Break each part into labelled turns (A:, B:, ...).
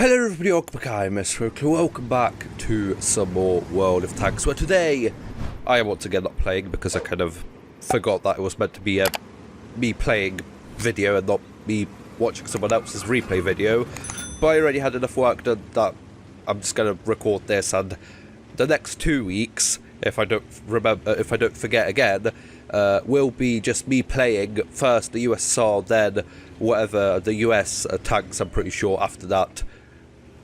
A: Hello everybody, welcome back. I'm MrRedClaw. Welcome back to some more World of Tanks, where today I am once again not playing because I kind of forgot that it was meant to be a me playing video and not me watching someone else's replay video. But I already had enough work done that I'm just going to record this, and the next 2 weeks, if I don't forget again, will be just me playing first the USSR, then whatever the US tanks. I'm pretty sure after that.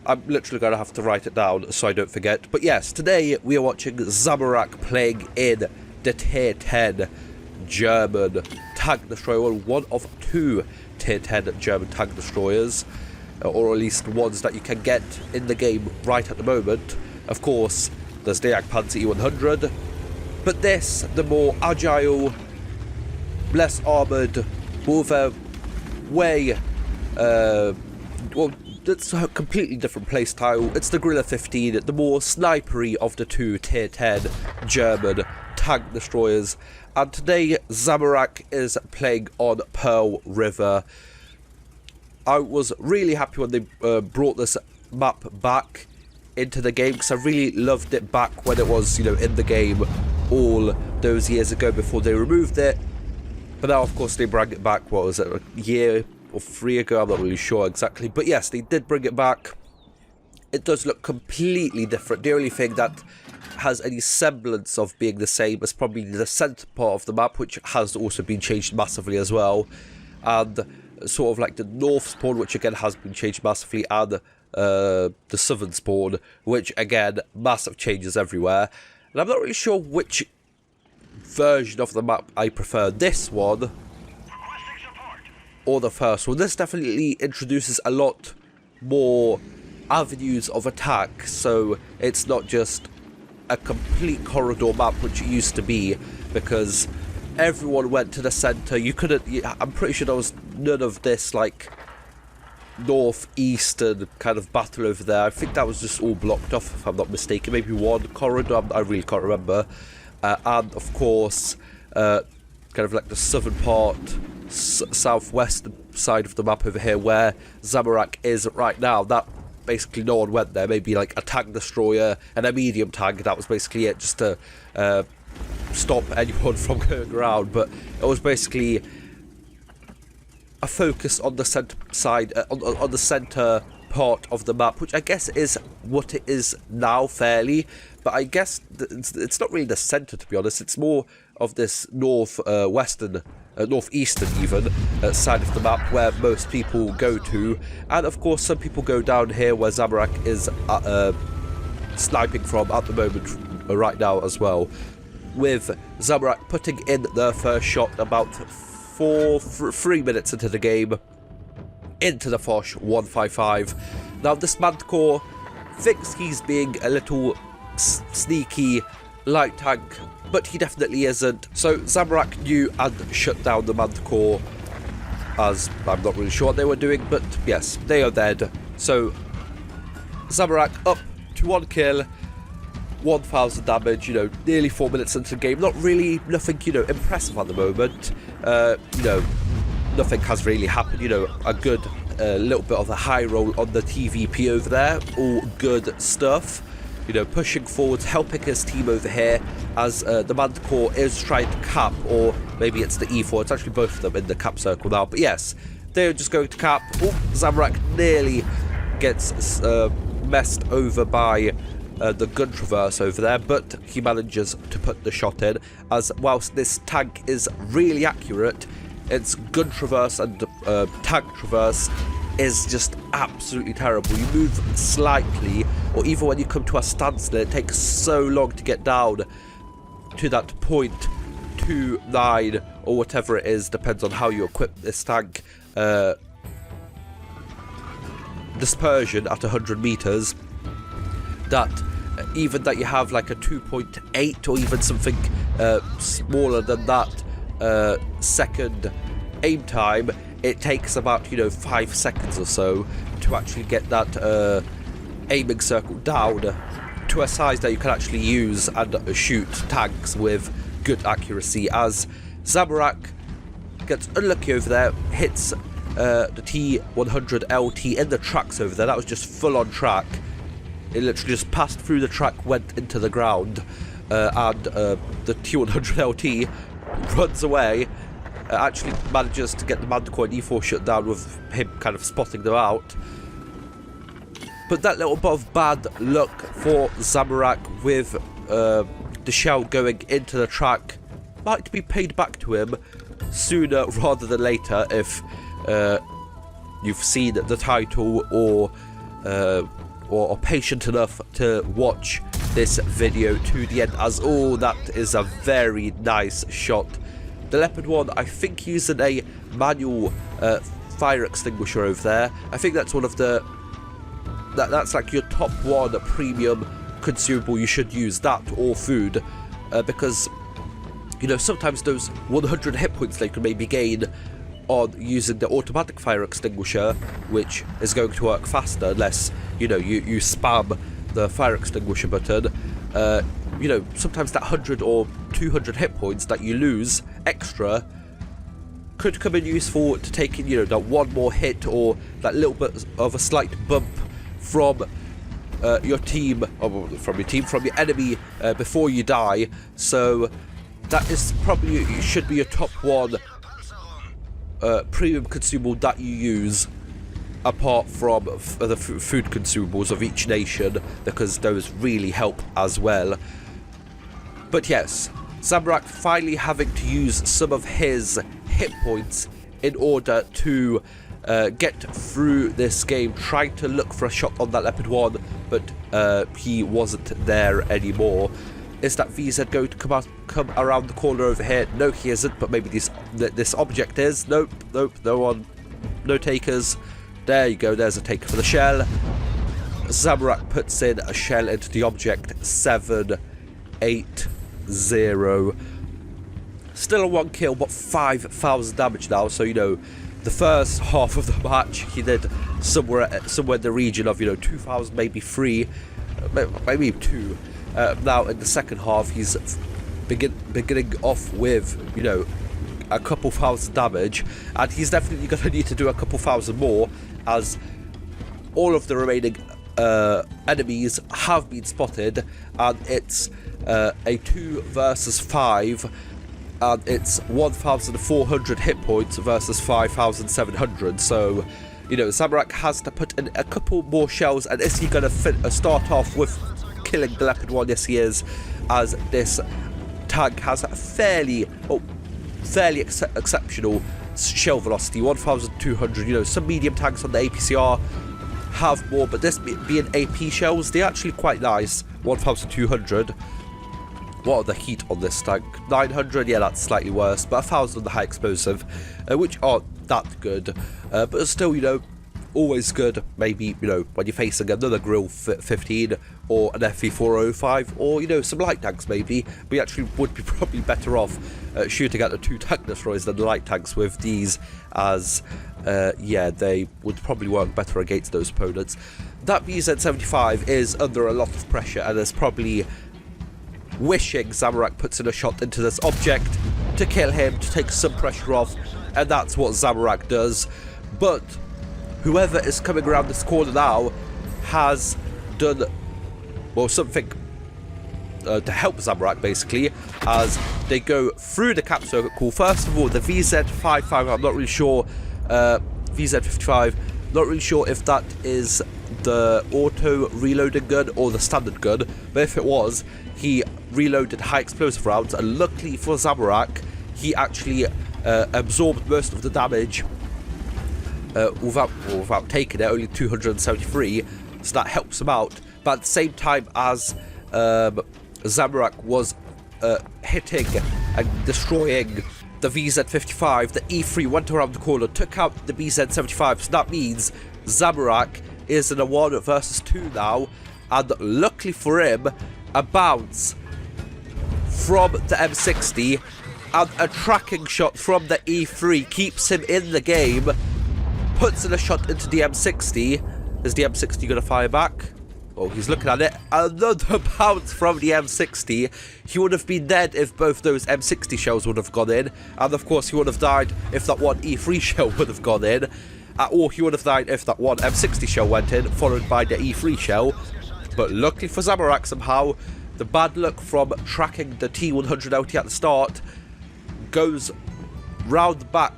A: I'm literally going to have to write it down so I don't forget. But yes, today we are watching Zamorak playing in the Tier 10 German tank destroyer. Well, one of two Tier 10 German tank destroyers, or at least ones that you can get in the game right at the moment. Of course, there's the Jagdpanzer E100, but this, the more agile, less armoured, more of a way, well, it's a completely different playstyle. It's the Guerilla 15, the more snipery of the two Tier 10 German tank destroyers. And today, Zamorak is playing on Pearl River. I was really happy when they brought this map back into the game, because I really loved it back when it was, in the game all those years ago before they removed it. But now, of course, they brought it back, what was it, a year or 3 ago, I'm not really sure exactly, but yes, they did bring it back. It does look completely different. The only thing that has any semblance of being the same is probably the centre part of the map, which has also been changed massively as well, and sort of like the north spawn, which again has been changed massively, and the southern spawn, which again, massive changes everywhere. And I'm not really sure which version of the map I prefer, this one or the first one. This definitely introduces a lot more avenues of attack, so it's not just a complete corridor map, which it used to be, because everyone went to the centre. You couldn't, I'm pretty sure there was none of this like north-eastern kind of battle over there. I think that was just all blocked off, if I'm not mistaken. Maybe one corridor, I really can't remember. And of course, kind of like the southern part, southwestern side of the map over here, where Zamorak is right now. That basically no one went there. Maybe like a tank destroyer and a medium tank. That was basically it, just to stop anyone from going around. But it was basically a focus on the center side, on the center part of the map, which I guess is what it is now, fairly. But I guess it's not really the center, to be honest. It's more of this northeastern even side of the map, where most people go to. And of course, some people go down here where Zamorak is sniping from at the moment right now as well, with Zamorak putting in their first shot about 3 minutes into the game, into the Foch 155. Now this Manticore thinks he's being a little sneaky light tank, but he definitely isn't. So Zamorak knew and shut down the Manticore, as I'm not really sure what they were doing, but yes, they are dead. So Zamorak up to 1 kill, 1,000 damage, nearly 4 minutes into the game. Not really nothing, impressive at the moment. Nothing has really happened, a good little bit of a high roll on the TVP over there. All good stuff. Pushing forwards, helping his team over here, as the Manticore is trying to cap, or maybe it's the E4, it's actually both of them in the cap circle now, but yes, they're just going to cap. Oh, Zamorak nearly gets messed over by the gun traverse over there, but he manages to put the shot in, as whilst this tank is really accurate, its gun traverse and tank traverse is just absolutely terrible. You move slightly, or even when you come to a standstill, it takes so long to get down to that .29 or whatever it is, depends on how you equip this tank, dispersion at 100 meters, that even that you have like a 2.8 or even something smaller than that second aim time, it takes about 5 seconds or so to actually get that aiming circle down to a size that you can actually use and shoot tanks with good accuracy, as Zamorak gets unlucky over there, hits the T100LT in the tracks over there. That was just full on track. It literally just passed through the track, went into the ground, and the T100LT runs away. Actually manages to get the Manticore and E4 shut down with him kind of spotting them out. But that little bit of bad luck for Zamorak with the shell going into the track might be paid back to him sooner rather than later if you've seen the title or are patient enough to watch this video to the end, as that is a very nice shot. The Leopard 1, I think, using a manual fire extinguisher over there. I think that's one of the... That's like your top one premium consumable. You should use that or food. Because, you know, sometimes those 100 hit points they can maybe gain on using the automatic fire extinguisher, which is going to work faster unless, you know, you spam the fire extinguisher button. You know, sometimes that 100 or 200 hit points that you lose extra could come in useful to take in, you know, that one more hit or that little bit of a slight bump from your team, or from your enemy before you die. So that is probably, should be your top one premium consumable that you use, apart from the food consumables of each nation, because those really help as well. But yes, Zamorak finally having to use some of his hit points in order to get through this game, trying to look for a shot on that Leopard 1, but he wasn't there anymore. Is that VZ going to come around the corner over here? No, he isn't, but maybe this object is. Nope, no one, no takers. There you go, there's a taker for the shell. Zamorak puts in a shell into the object, 7-8-0. Still a 1 kill, but 5,000 damage now, so, you know, the first half of the match he did somewhere in the region of, you know, 2,000, maybe 3, maybe 2. Now in the second half he's beginning off with, you know, a couple thousand damage, and he's definitely going to need to do a couple thousand more, as all of the remaining enemies have been spotted, and it's a 2 versus 5, and it's 1,400 hit points versus 5,700. So, you know, Zamorak has to put in a couple more shells. And is he going to start off with killing the Leopard 1? Yes, he is, as this tank has a fairly exceptional shell velocity, 1,200. You know, some medium tanks on the APCR have more, but this being AP shells, they're actually quite nice. 1,200. What are the heat on this tank? 900, yeah, that's slightly worse, but 1,000 on the high explosive, which aren't that good, but still, you know, always good. Maybe, you know, when you're facing another Grill 15 or an FV405, or, you know, some light tanks maybe, we actually would be probably better off shooting at the 2 tank destroyers than the light tanks with these, as yeah, they would probably work better against those opponents. That BZ-75 is under a lot of pressure, and is probably wishing Zamorak puts in a shot into this object to kill him, to take some pressure off, and that's what Zamorak does. But whoever is coming around this corner now has done, well, something to help Zamorak, basically, as they go through the cap circle. First of all, the VZ-55, I'm not really sure, VZ-55, not really sure if that is the auto reloading gun or the standard gun, but if it was, he reloaded high explosive rounds, and luckily for Zamorak, he actually absorbed most of the damage without taking it, only 273, so that helps him out. But at the same time as Zamorak was hitting and destroying the VZ-55, the E3 went around the corner, took out the BZ-75, so that means Zamorak is in a 1 versus 2 now, and luckily for him, a bounce from the M60 and a tracking shot from the E3 keeps him in the game, puts in a shot into the M60. Is the M60 going to fire back? Well, he's looking at it. Another bounce from the M60. He would have been dead if both those M60 shells would have gone in. And of course, he would have died if that one E3 shell would have gone in. Or he would have died if that one M60 shell went in, followed by the E3 shell. But luckily for Zamorak somehow, the bad luck from tracking the T100 LT at the start goes round the back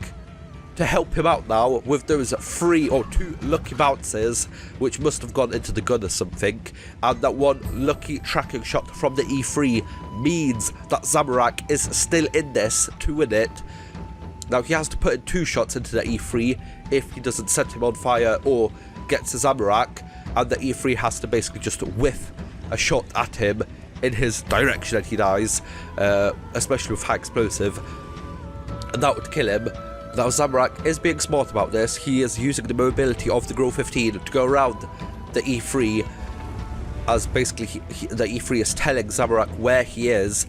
A: to help him out now with those 3 or 2 lucky bounces, which must have gone into the gun or something, and that one lucky tracking shot from the E3 means that Zamorak is still in this to win it. Now he has to put in 2 shots into the E3 if he doesn't set him on fire or gets to Zamorak, and the E3 has to basically just whiff a shot at him in his direction and he dies, especially with high explosive, and that would kill him. Now Zamorak is being smart about this. He is using the mobility of the Grille 15 to go around the E3, as basically the E3 is telling Zamorak where he is.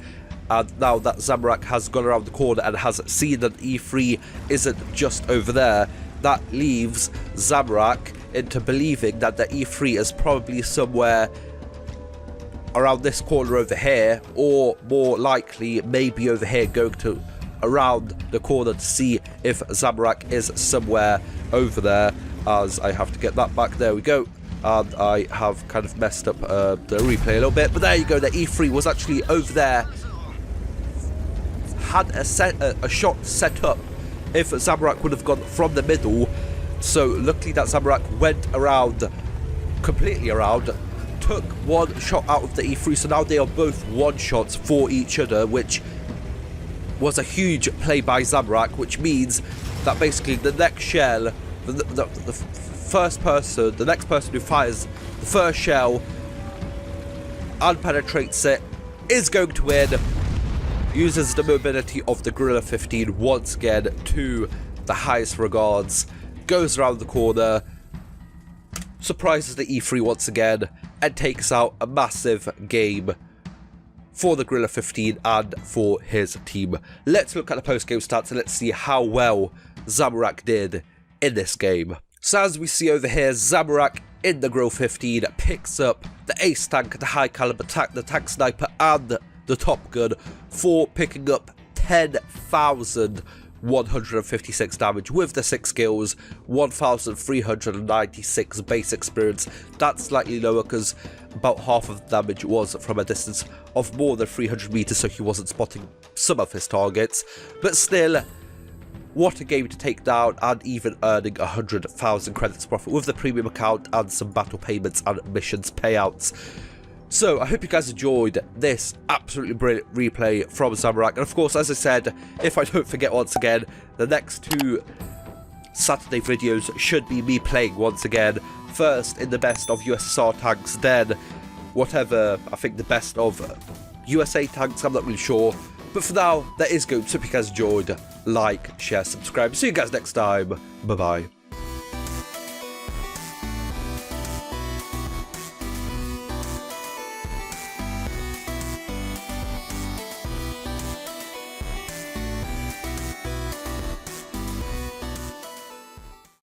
A: And now that Zamorak has gone around the corner and has seen that E3 isn't just over there, that leaves Zamorak into believing that the E3 is probably somewhere around this corner over here, or more likely maybe over here, going to around the corner to see if Zamorak is somewhere over there, as I have to get that back. There we go. And I have kind of messed up the replay a little bit, but there you go. The E3 was actually over there, had a shot set up if Zamorak would have gone from the middle. So luckily that Zamorak went around, completely around, took 1 shot out of the E3, so now they are both 1 shots for each other, which was a huge play by Zamorak, which means that basically the next shell, the first person, the next person who fires the first shell and penetrates it is going to win. Uses the mobility of the Gorilla 15 once again to the highest regards, goes around the corner, surprises the E3 once again, and takes out a massive game for the Gorilla 15 and for his team. Let's look at the post-game stats and let's see how well Zamorak did in this game. So as we see over here, Zamorak in the Gorilla 15 picks up the ace tank, the high caliber tank, the tank sniper and the top gun for picking up 10,156 damage with the 6 kills, 1,396 base experience. That's slightly lower because about half of the damage was from a distance of more than 300 meters, so he wasn't spotting some of his targets. But still, what a game to take down, and even earning 100,000 credits profit with the premium account and some battle payments and missions payouts. So I hope you guys enjoyed this absolutely brilliant replay from Zamorak. And of course, as I said, if I don't forget once again, the next 2 Saturday videos should be me playing once again. First in the best of USSR tanks, then whatever, I think the best of USA tanks, I'm not really sure. But for now, that is good. So if you guys enjoyed, like, share, subscribe. See you guys next time. Bye bye.